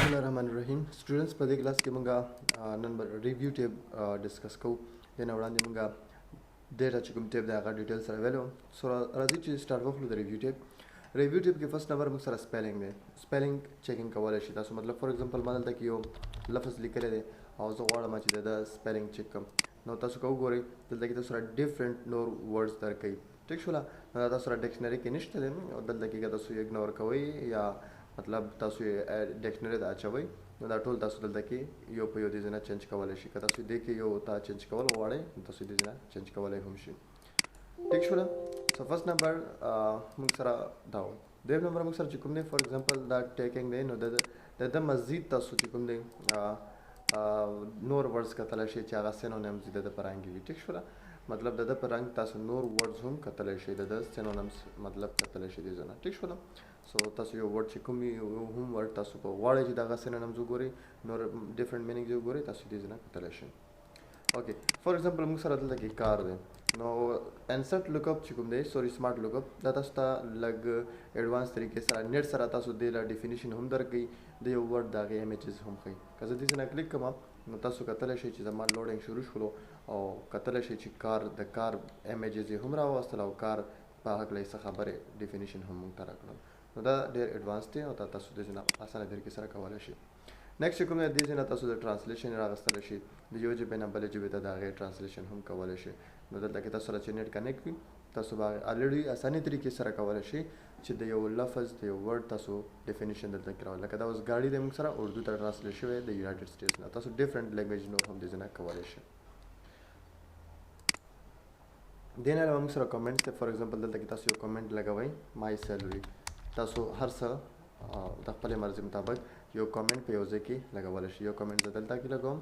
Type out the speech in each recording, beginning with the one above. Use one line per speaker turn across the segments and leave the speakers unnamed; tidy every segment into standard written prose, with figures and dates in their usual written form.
बिस्मिल्लाहिर्रहमानिर्रहीम स्टूडेंट्स په دې کلاس کې مونږه نن ریویو ټیب ډیسکس کوو د نه وړاندې مونږه ډیټا چې کوم ټیب دی هغه ډیټیل سره ویلو سو راځي چې سٹارټ وکړو د ریویو ټیب کې فرست نمبر موږ سره سپیلینګ دی سپیلینګ چیکینګ کولای شي تاسو مطلب فور ایگزامپل ما دلته کې یو لفظ لیکلی دی او زه غواړم چې د سپیلینګ چیک کړم نو تاسو که وګورئ دلته کې تاسو سره ډیفرنٹ نور ورډز درکوي ټیک شوله نو دا تاسو سره ډکشنري کې نشته دی او دلته کې که تاسو یې اګنور کوئ یا मतलब تاسو ډکشنری ته اچوئ نو دا ټول تاسو دلته کې یو په یو دې ځای نه چینج کولی شي که تاسو دې کې یو ته چینج کول غواړئ نو تاسو دې ځای نه چینج کولی هم شي ټیک شوله سو فرست نمبر موږ سره دا و دویم نمبر موږ سره چې کوم دی فور ایگزامپل دا ټیکنګ دی نو د مزید تاسو چې کوم دی نور ورډز کتلی شي چې هغه سینونیمز دي د په رنګ وي ټیک شوله मतलब د په رنګ تاسو نور ورډز هم کتلی شئ د سینونیمز مطلب کتلی شئ دې ځای نه ټیک شوله سو تاسو یو ورډ چې کوم هم ورډ تاسو په غواړئ چې دغه سینونیمز وګورئ نور ډفرنٹ مینینګز وګورئ تاسو دې ځای نه کتلی شئ اوکې فور ایگزامپل موږ سره دلته کې کار دی نو انسرټ لوک اپ چې کوم دی سوري سمارټ لوک اپ دا تاسو ته لږ ایډوانس طریقې سره نیټ سره تاسو دې له ډیفینیشن هم درکوي د یو ورډ د هغې امیجز هم ښیي که زه دې ځای نه کلیک کوم نو تاسو کتلی شئ چې زما لوډینګ شروع شولو او کتلی شئ چې د کار امیجز یې هم راوستل او کار په هکله یې څه خبرې ډیفینیشن هم موږ ته راکړل نو دا ډېر ایډوانس دی او تاسو دې ځای نه اسانه طریقې سره کولی شئ نیکسټ کوم دی دې ځای نه تاسو د ټرانسلیشن راغستلی شئ د یو ژبې نه بلې ژبې ته د هغې ټرانسلیشن هم کولی شئ نو دلته کې تاسو سره چې نیټ کنیکټ وي تاسو به الریډي اساني طریقې سره کولی شئ چې د یو لفظ د یو ورډ تاسو ډیفینیشن دلته کې راولئ لکه دا اوس ګاډي دی موږ سره اردو ته ټرانسلیټ شوی د یونایټډ سټیټس نه تاسو ډفرنٹ لینګویج نور هم دې ځای نه کولی شئ دې نه علاوه موږ سره کمنټس دی فور ایگزامپل دلته کې تاسو یو کمنټ لګوئ مای سیلري تاسو هر څه د خپلې مرضي مطابق یو کمنټ په یو ځای کې لګولی شئ یو کمنټ زه دلته کې لګوم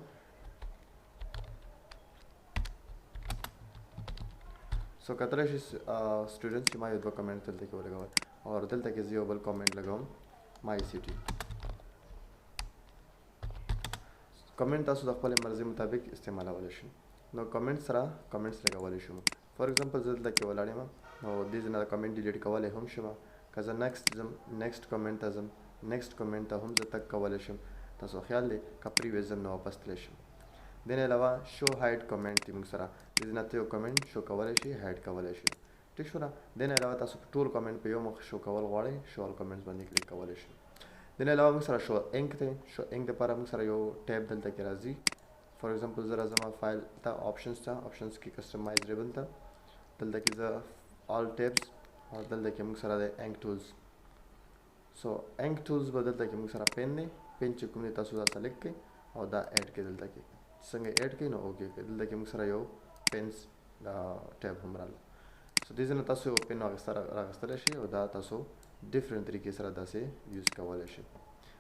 سو کتلی شئ سټوډنټس چې ما یو دوه کمنټ دلته کې ولګول او دلته کې زه یو بل کمنټ لګوم مای سیټي کمنټ تاسو د خپلې مرضي مطابق استعمالولی شئ نو کمنټ سره کمنټس لګولی شم فور ایگزامپل زه دلته کې ولاړ یم نو دې ځای نه کمنټ ډیلیټ کولی هم شم که زه نیکسټ کمنټ ته ځم نیکسټ کمنټ ته هم زه تګ کولی شم تاسو خیال دی که پریویس ځم نو واپس تللی شم دې نه علاوه شو هایډ کمنټ دی موږ سره دې ځای نه ته یو کمنټ شو کولی شئ هایډ کولی شئ ټیک شوله دې نه علاوه تاسو ټول کمنټ په یو مخ شو کول غواړئ شو آل کمنټس باندې کلیک کولی شئ دې نه علاوه موږ سره شو انک دی شو انک دپاره موږ سره یو ټیب دلته کې راځي فور ایگزامپل زه راځم فایل ته آپشنز کې کسټمایز ریبن ته دلته کې زه آل ټیبس او دلته کې موږ سره دی انک ټولز سو انک ټولز به دلته کې موږ سره پین دی پین چې کوم دی تاسو دا سلیکټ کړئ او دا ایډ کړئ دلته کې څنګه ایډ کړئ نو اوکې کړئ دلته کې موږ سره یو پینس دا ټیب هم راغله سو دې ځای نه تاسو یو پین راغستلی شئ او دا تاسو ډفرنٹ طریقې سره داسې یوز کولی شئ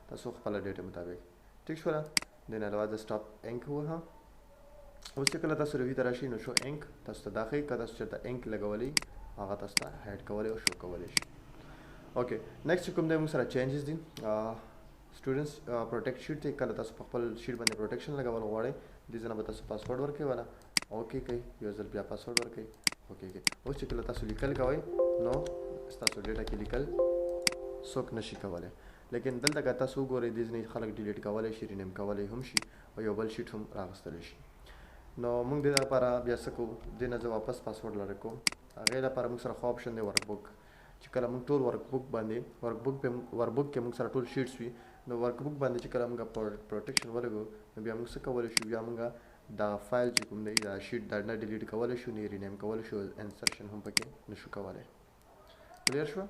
تاسو خپله ډیټې مطابق ټیک شوله دې نه علاوه د سټاپ انک ووهم اوس چې کله تاسو ریویو ته راشئ نو شو انک تاسو ته دا ښیي که تاسو چېرته انک لګولی هغه تاسو ته هایډ کولی او شو کولی شي اوکې نیکسټ کوم دی موږ سره چینجز دي سټوډنټس پروټیکټ شیټ دی کله تاسو په خپل شیټ باندې پروټیکشن لګول غواړئ دې ځای نه به تاسو پاسورډ ورکوئ والا اوکې کوئ یو ځل بیا پاسورډ ورکوئ اوکې کوئ اوس چې کله تاسو لیکل کوئ نو ستاسو ډیټا کې لیکل څوک نشي کولی لیکن دلته که تاسو وګورئ دې ځای خلک ډیلیټ کولی شي رینیم کولی هم شي او یو بل شیټ هم راغستلی شي نو موږ دې لپاره بیا څه کوو دې نه زه واپس پاسورډ لرې کوم هغې لپاره موږ سره خو آپشن دی ورک بک چې کله موږ ټول ورک بک کې موږ سره ټول شیټس وي نو ورک بک باندې چې کله موږ پروټیکشن ولګو نو بیا موږ څه کولی شو بیا موږ دا فایل چې کوم دی دا شیټ دا نه ډیلیټ کولی شو نه یې رینیم کولی شو انسرشن هم پکې نشو کولی کلیر شوه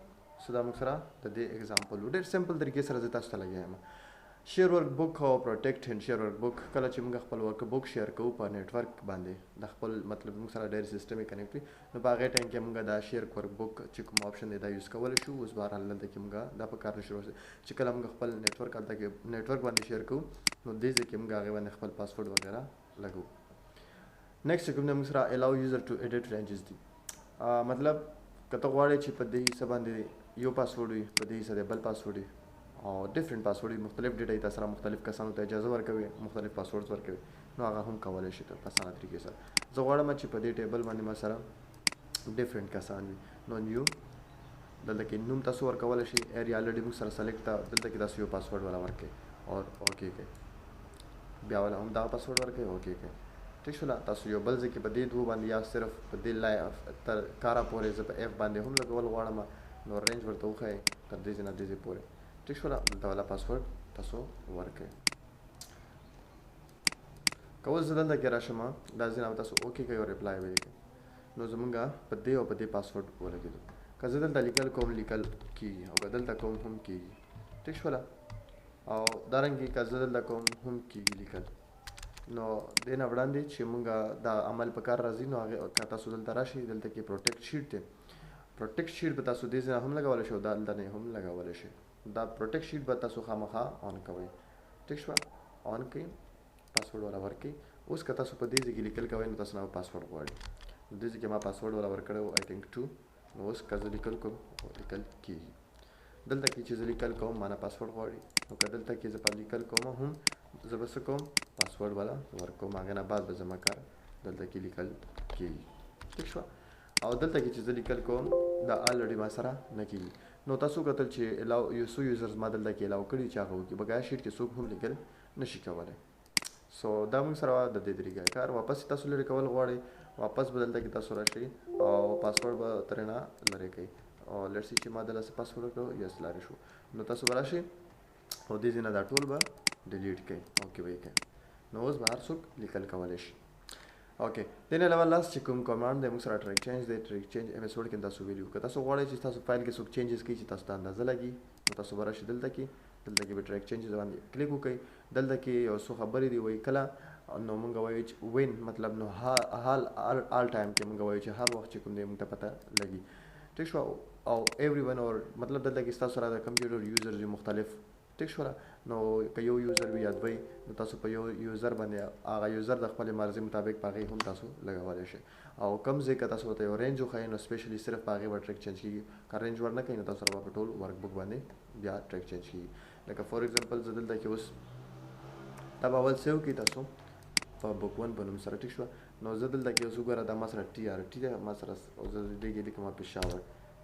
سو دا موږ سره د دې اگزامپل و ډېر سمپل طریقې سره زه تاسو ته لګیا یم شیر ورک بک او پروټیکټ اینډ شیر ورک بک کله چې موږ خپل ورک بک شیر کوو په نیټورک باندې د خپل مطلب موږ سره ډېر سیسټم یې کنیکټ وي نو په هغې ټایم کې موږ دا شیر ورک بک چې کوم آپشن دی دا یوز کولی شو اوس بهرحال دلته کې موږ دا په کار نشو چې کله موږ خپل نیټورک هلته کې نیټورک باندې شیر کوو نو دې ځای کې موږ هغې باندې خپل پاسورډ وغیره لګو نیکسټ کوم دی موږ سره الاو یوزر ټو ایډیټ رینجز دي مطلب که ته غواړې چې په دې حصه باندې یو پاسورډ وي په دې حصه دی بل پاسورډ وي او ډفرنٹ پاسورډ وي مختلف ډیټا یې تا سره مختلف کسانو ته اجازه ورکوي مختلف پاسورډز ورکوي نو هغه هم کولی شي په اسانه طریقې سره زه غواړم چې په دې ټیبل باندې ما سره ډفرنٹ کسان وي نو نیو دلته کې نوم تاسو ورکولی شئ ایریا الریډي موږ سره سلیکټ ده دلته کې تاسو یو پاسورډ والا ورکړئ और ओके کې بیا ولا هم دا پاسورډ ورکړئ اوکې کې ټیک شوله تاسو یو بل ځای کې په دې دوو باندې یا صرف په دې تر کاره پورې زه په ایف باندې هم لګول غواړم نو رینج ورته وښایئ تر دې ځای نه دې ځای پورې ټیک شوله دلته والا پاسورډ تاسو ورکړئ که اوس زه دلته کې راشم دا ځای نه به تاسو اوکې کوئ او ریپلای به یې کوئ نو زمونږ په دې او په دې پاسورډ ولګېدو که زه دلته لیکل کوم لیکل کېږي او که دلته کوم هم کېږي ټیک شوله او دارنګې که زه دلته کوم هم کېږي لیکل نو دې نه وړاندې چې مونږ دا عمل په کار راځي نو هغې که تاسو دلته راشئ دلته کې پروټیکټ شیټ دی پروټیکټ شیټ به تاسو دې ځای نه هم لګولی شئ او دلته نه هم لګولی شئ دا پروټیکټ شیټ به تاسو خامخا آن کوئ ټیک شوه آن کړئ پاسورډ والا ورکړئ اوس که تاسو په دې ځای کې لیکل کوئ نو تاسو نه پاسورډ غواړي نو دې ځای کې ما پاسورډ والا ورکړی و آی تھنک 2 نو اوس که زه لیکل کوم لیکل کېږي دلته کې چې زه لیکل کوم ما نه پاسورډ غواړي نو که دلته کې زه په لیکل کوم هم زه به څه کوم پاسورډ والا ورکوم هغې نه بعد به زما کار دلته کې لیکل کېږي ټیک شوه او دلته کې چې زه لیکل کوم دا الریډي ما سره نه کېږي نو تاسو کتل چې الاو څو یوزرز ما دلته کې الاو کړي چې هغه وکړي بقایا شیټ کې څوک هم لیکل نشي کولی سو دا موږ سره د دې طریقې کار واپس تاسو لرې کول غواړئ واپس به دلته کې تاسو راشئ او پاسورډ به ترې نه لرې کوئ او لرسي چې ما دلته پاسورډ کړو یس لارې شو نو تاسو به راشئ او دې ځای نه دا ټول به ډیلیټ کړئ اوکې به یې کړئ نو اوس به هر څوک لیکل کولی شي اوکې دې نه علاوه لاست چې کوم کمانډ دی موږ سره ټریک چینج دی ټریک چینج اپیسوډ کې تاسو ویلو که تاسو غواړئ چې تاسو فایل کې څوک چینجز کوي چې تاسو ته اندازه لګي نو تاسو به راشئ دلته کې به ټریک چینجز باندې کلیک وکړئ دلته کې یو څو خبرې دي وایي کله نو موږ وایو چې وین مطلب نو حال آل ټایم کې موږ وایو چې هر وخت چې کوم دی موږ ته پته لګي ټیک شو او ایوری ون اور مطلب دلته کې ستاسو سره د کمپیوټر یوزرز مختلف ټیک شو نو که یو یوزر وي یا دوی نو تاسو په یو یوزر باندې هغه یوزر د خپل مرزي مطابق پاغې هم تاسو لګولی شئ او کم ځای که تاسو ته یو رینج وښایي نو سپیشلی صرف په هغې به ټریک چینج کېږي که رینج ور نه کوي نو تاسو سره به په ټول ورک بک باندې بیا ټریک چینج کېږي لکه فور ایگزامپل زه دلته کې اوس دا به اول سیو کړئ تاسو په بک ون په نوم سره ټیک شوه نو زه دلته کې اوس وګوره دا ما سره ټي آر ټي دی ما سره زه دې کې لیکم پېښور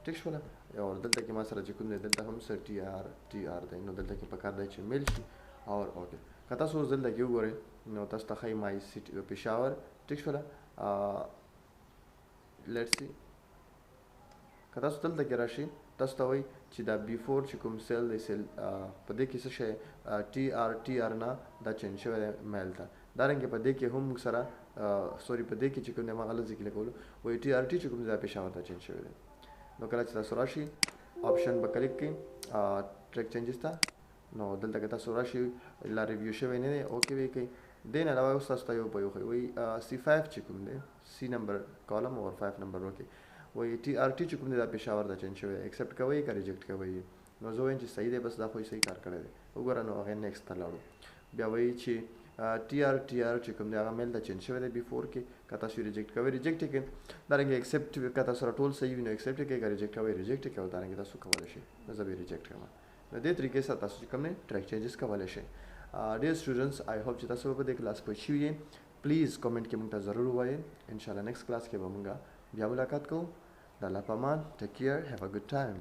ټیک شوله او دلته کې ما سره چې کوم دی دلته هم سره ټي آر دی نو دلته کې پکار دی چې میل شي او اوکې که تاسو اوس دلته کې وګورئ نو تاسو ته ښایي مای سیټي پېښور ټیک شوله لیټ سی که تاسو دلته کې راشئ تاسو ته وایي چې دا بیفور چې کوم سیل دی سیل په دې کې څه شی ټي آر نه دا چینج شوی دی میل ته دارنګې په دې کې هم موږ سره سوري په دې کې چې کوم دی ما غلط ځای کې لیکلو وایي ټي آر ټي چې کوم دی دا پېښور ته چینج شوی دی نو کله چې تاسو راشئ آپشن به کلیک کړئ ټریک چینجز ته نو دلته که تاسو راشئ لا ریویو شوی نه دی اوکې به یې کوئ دې نه علاوه اوس تاسو ته یو به وښایي وایي C5 چې کوم دی C نمبر کالم اور 5 نمبر وکړئ وایي ټي آر ټي چې کوم دی دا پېښور ته چینج شوی دی ایکسپټ کوئ که ریجیکټ کوئ نو زه وایم چې صحیح دی بس دا خو یې صحیح کار کړی دی وګوره نو هغې نیکسټ ته لاړو بیا وایي چې ټي آر چې کوم دی هغه میل ته چینج شوی دی بیفور کې که تاسو یې ریجیکټ کوئ ریجیکټ یې کړئ دارنګې ایکسپټ که تاسو سره ټول صحیح وي نو ایکسپټ یې کړئ که ریجیکټ کوئ ریجیکټ یې کړئ او دارنګې تاسو کولی شئ نو زه به یې ریجیکټ کړم نو دې طریقې سره تاسو چې کوم دی ټریک چینجز کولی شئ ډیر سټوډنټس آی هوپ چې تاسو په دې کلاس پوه شوي یې پلیز کمنټ کې موږ ته ضرور ووایئ انشاءالله نیکسټ کلاس کې به موږ بیا ملاقات کوو د الله په امان ټیک کیر هیو ا ګډ ټایم